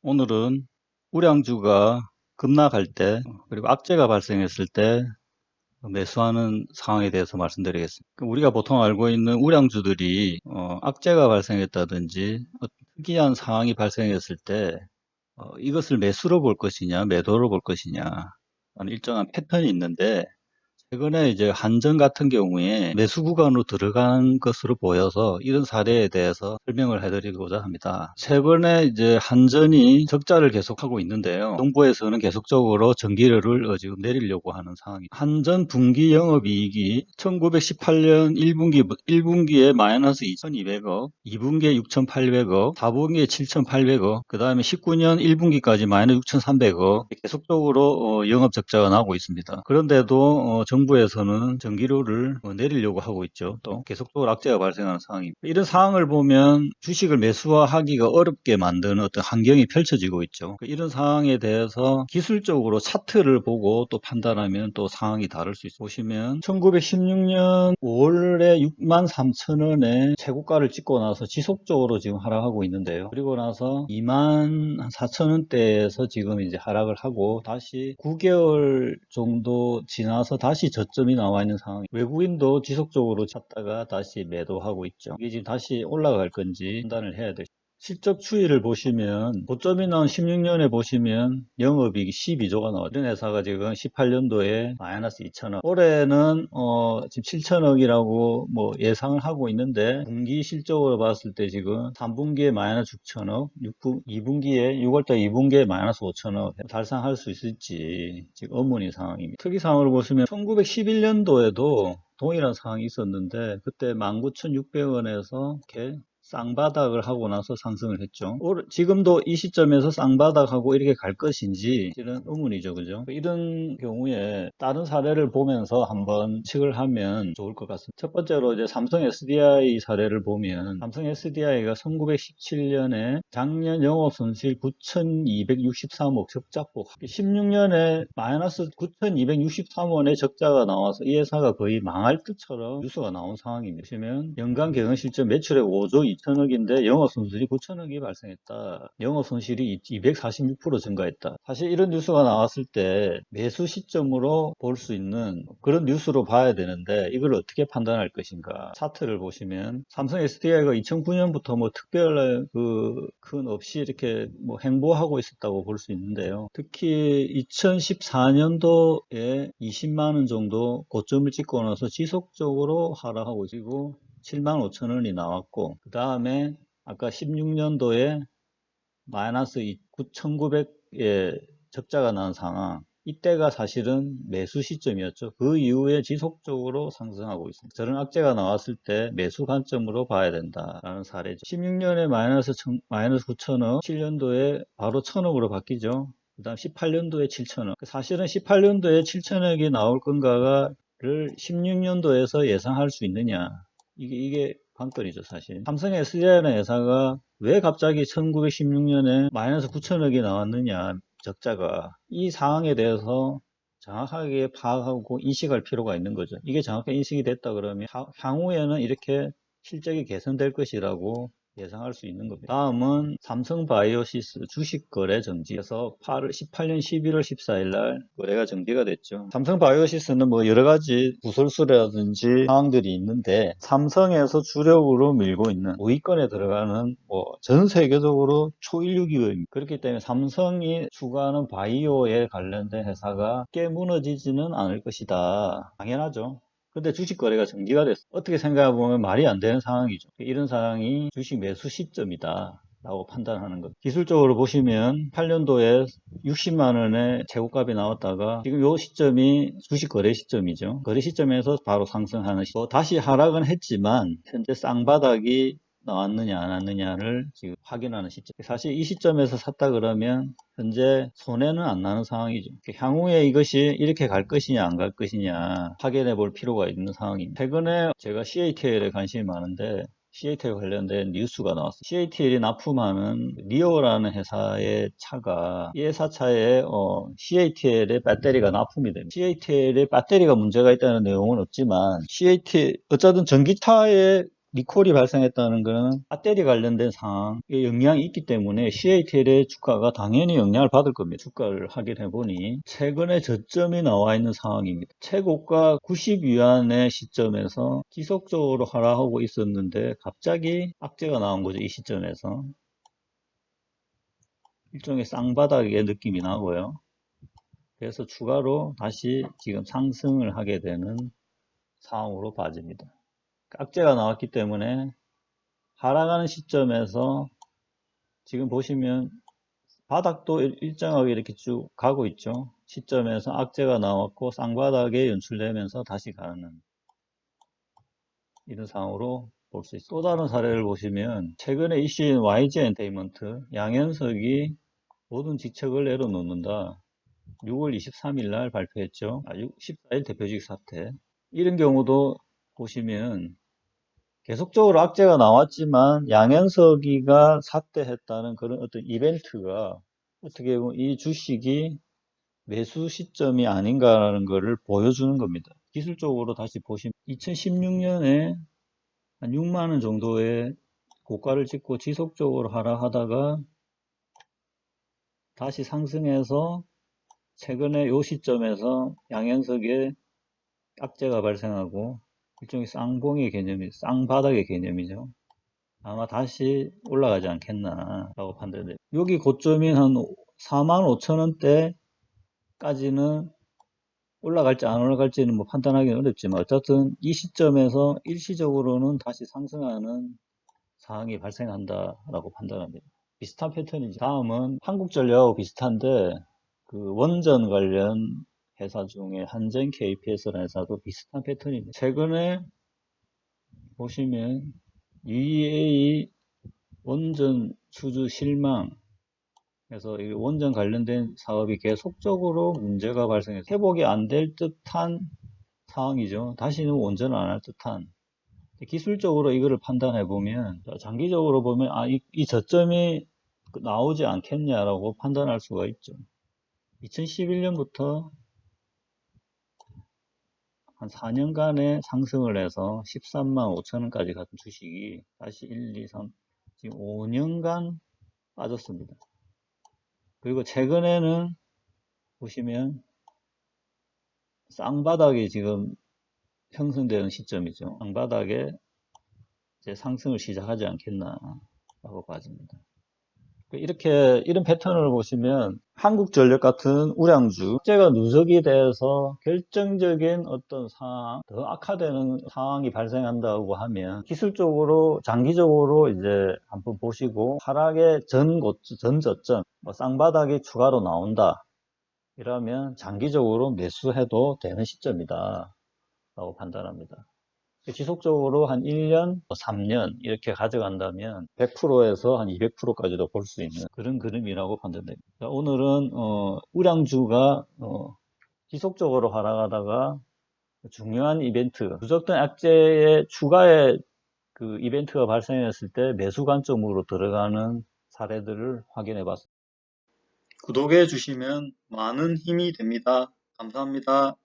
오늘은 우량주가 급락할 때, 그리고 악재가 발생했을 때 매수하는 상황에 대해서 말씀드리겠습니다. 우리가 보통 알고 있는 우량주들이 악재가 발생했다든지 특이한 상황이 발생했을 때 이것을 매수로 볼 것이냐, 매도로 볼 것이냐 하는 일정한 패턴이 있는데, 최근에 이제 한전 같은 경우에 매수 구간으로 들어간 것으로 보여서 이런 사례에 대해서 설명을 해드리고자 합니다. 최근에 이제 한전이 적자를 계속하고 있는데요. 정부에서는 계속적으로 전기료를 지금 내리려고 하는 상황입니다. 한전 분기 영업이익이 1918년 1분기에 마이너스 2200억, 2분기에 6800억, 4분기에 7800억, 그 다음에 19년 1분기까지 마이너스 6300억 계속적으로 영업 적자가 나오고 있습니다. 그런데도 정부에서는 전기료를 내리려고 하고 있죠. 또 계속적으로 악재가 발생하는 상황입니다. 이런 상황을 보면 주식을 매수하기가 어렵게 만드는 어떤 환경이 펼쳐지고 있죠. 이런 상황에 대해서 기술적으로 차트를 보고 또 판단하면 또 상황이 다를 수 있습니다. 보시면 1916년 5월에 63,000원에 최고가를 찍고 나서 지속적으로 지금 하락하고 있는데요. 그리고 나서 24,000원대에서 지금 이제 하락을 하고 다시 9개월 정도 지나서 다시 저점이 나와 있는 상황. 외국인도 지속적으로 찾다가 다시 매도하고 있죠. 이게 지금 다시 올라갈 건지 판단을 해야 되죠. 실적 추이를 보시면 고점이 나온 16년에 보시면 영업이익이 12조가 나와요. 이런 회사가 지금 18년도에 마이너스 2천억, 올해는 지금 7천억이라고 뭐 예상을 하고 있는데, 분기 실적으로 봤을 때 지금 3분기에 마이너스 6천억, 2분기에 6월달 2분기에 마이너스 5천억 달성할 수 있을지 지금 의문인 상황입니다. 특이사항을 보시면 1911년도에도 동일한 상황이 있었는데, 그때 19,600원에서 이렇게 쌍바닥을 하고 나서 상승을 했죠. 지금도 이 시점에서 쌍바닥하고 이렇게 갈 것인지 이런 의문이죠. 그죠? 이런 경우에 다른 사례를 보면서 한번 측을 하면 좋을 것 같습니다. 첫 번째로 이제 삼성 SDI 사례를 보면, 삼성 SDI가 1917년에 작년 영업 손실 9,263억 적자폭, 16년에 마이너스 9,263원의 적자가 나와서 이 회사가 거의 망할 듯처럼 뉴스가 나온 상황입니다. 보시면 연간 경영 실적 매출액 5조 2천억인데 영업 손실이 9천억이 발생했다. 영업 손실이 246% 증가했다. 사실 이런 뉴스가 나왔을 때 매수 시점으로 볼 수 있는 그런 뉴스로 봐야 되는데, 이걸 어떻게 판단할 것인가. 차트를 보시면 삼성 SDI가 2009년부터 뭐 특별한 큰 없이 이렇게 뭐 행보하고 있었다고 볼 수 있는데요. 특히 2014년도에 20만 원 정도 고점을 찍고 나서 지속적으로 하락하고 있고 7만 5천 원이 나왔고, 그 다음에 아까 16년도에 마이너스 9,900에 적자가 난 상황, 이때가 사실은 매수 시점이었죠. 그 이후에 지속적으로 상승하고 있습니다. 저런 악재가 나왔을 때 매수 관점으로 봐야 된다라는 사례죠. 16년에 마이너스 9천억, 7년도에 바로 1,000억으로 바뀌죠. 그 다음 18년도에 7천억. 사실은 18년도에 7천억이 나올 건가를 16년도에서 예상할 수 있느냐. 이게 관건이죠, 사실. 삼성 SDI라는 회사가 왜 갑자기 1916년에 마이너스 9천억이 나왔느냐, 적자가. 이 상황에 대해서 정확하게 파악하고 인식할 필요가 있는 거죠. 이게 정확하게 인식이 됐다 그러면 향후에는 이렇게 실적이 개선될 것이라고 예상할 수 있는 겁니다. 다음은 삼성바이오시스 주식 거래 정지에서 18년 11월 14일 날 거래가 정지가 됐죠. 삼성바이오시스는 뭐 여러 가지 구설수라든지 상황들이 있는데, 삼성에서 주력으로 밀고 있는 우위권에 들어가는 뭐 전 세계적으로 초일류 기업입니다. 그렇기 때문에 삼성이 추구하는 바이오에 관련된 회사가 쉽게 무너지지는 않을 것이다. 당연하죠. 근데 주식 거래가 정지가 됐어. 어떻게 생각해보면 말이 안 되는 상황이죠. 이런 상황이 주식 매수 시점이다 라고 판단하는 것. 기술적으로 보시면 8년도에 60만 원의 최고값이 나왔다가 지금 이 시점이 주식 거래 시점이죠. 거래 시점에서 바로 상승하는 시점. 다시 하락은 했지만 현재 쌍바닥이 나왔느냐 안 왔느냐를 지금 확인하는 시점. 사실 이 시점에서 샀다 그러면 현재 손해는 안 나는 상황이죠. 향후에 이것이 이렇게 갈 것이냐 안 갈 것이냐 확인해 볼 필요가 있는 상황입니다. 최근에 제가 CATL에 관심이 많은데, CATL 관련된 뉴스가 나왔어요. CATL이 납품하는 리오라는 회사의 차가, 이 회사 차에 CATL의 배터리가 납품이 됩니다. CATL의 배터리가 문제가 있다는 내용은 없지만, CATL 어쨌든 전기차의 리콜이 발생했다는 것은 배터리 관련된 상황에 영향이 있기 때문에 CATL의 주가가 당연히 영향을 받을 겁니다. 주가를 확인해 보니 최근에 저점이 나와 있는 상황입니다. 최고가 90위안의 시점에서 지속적으로 하락하고 있었는데 갑자기 악재가 나온 거죠. 이 시점에서 일종의 쌍바닥의 느낌이 나고요. 그래서 추가로 다시 지금 상승을 하게 되는 상황으로 봐집니다. 악재가 나왔기 때문에 하락하는 시점에서 지금 보시면 바닥도 일정하게 이렇게 쭉 가고 있죠. 시점에서 악재가 나왔고 쌍바닥에 연출되면서 다시 가는 이런 상황으로 볼 수 있습니다. 또 다른 사례를 보시면 최근에 이슈인 YG 엔테인먼트 양현석이 모든 지책을 내려놓는다. 6월 23일 날 발표했죠. 14일 대표직 사퇴. 이런 경우도 보시면 계속적으로 악재가 나왔지만 양현석이가 사퇴했다는 그런 어떤 이벤트가 어떻게 보면 이 주식이 매수 시점이 아닌가라는 것을 보여주는 겁니다. 기술적으로 다시 보시면 2016년에 한 6만 원 정도의 고가를 찍고 지속적으로 하락하다가 다시 상승해서 최근에 이 시점에서 양현석에 악재가 발생하고 일종의 쌍봉의 개념이 쌍바닥의 개념이죠. 아마 다시 올라가지 않겠나라고 판단돼요. 여기 고점인 한 45,000원대까지는 올라갈지 안 올라갈지는 뭐 판단하기는 어렵지만 어쨌든 이 시점에서 일시적으로는 다시 상승하는 상황이 발생한다라고 판단합니다. 비슷한 패턴이죠. 다음은 한국전력하고 비슷한데 그 원전 관련 회사 중에 한전 KPS라는 회사도 비슷한 패턴입니다. 최근에 보시면 EA 원전 수주 실망 그래서 이 원전 관련된 사업이 계속적으로 문제가 발생해서 회복이 안 될 듯한 상황이죠. 다시는 원전을 안 할 듯한 기술적으로 이거를 판단해 보면 장기적으로 보면 이 저점이 나오지 않겠냐라고 판단할 수가 있죠. 2011년부터 한 4년간의 상승을 해서 13만 5천원까지 갔던 주식이 다시 1, 2, 3, 지금 5년간 빠졌습니다. 그리고 최근에는 보시면 쌍바닥이 지금 형성되는 시점이죠. 쌍바닥에 이제 상승을 시작하지 않겠나라고 봐집니다. 이렇게 이런 패턴을 보시면 한국전력 같은 우량주 국제가 누적이 돼서 결정적인 어떤 상황, 더 악화되는 상황이 발생한다고 하면 기술적으로 장기적으로 이제 한번 보시고 하락의 전 저점, 뭐 쌍바닥이 추가로 나온다. 이러면 장기적으로 매수해도 되는 시점이다 라고 판단합니다. 지속적으로 한 1년, 3년 이렇게 가져간다면 100%에서 한 200%까지도 볼 수 있는 그런 그림이라고 판단됩니다. 오늘은 우량주가 지속적으로 하락하다가 중요한 이벤트, 누적된 악재의 추가의 그 이벤트가 발생했을 때 매수 관점으로 들어가는 사례들을 확인해 봤습니다. 구독해 주시면 많은 힘이 됩니다. 감사합니다.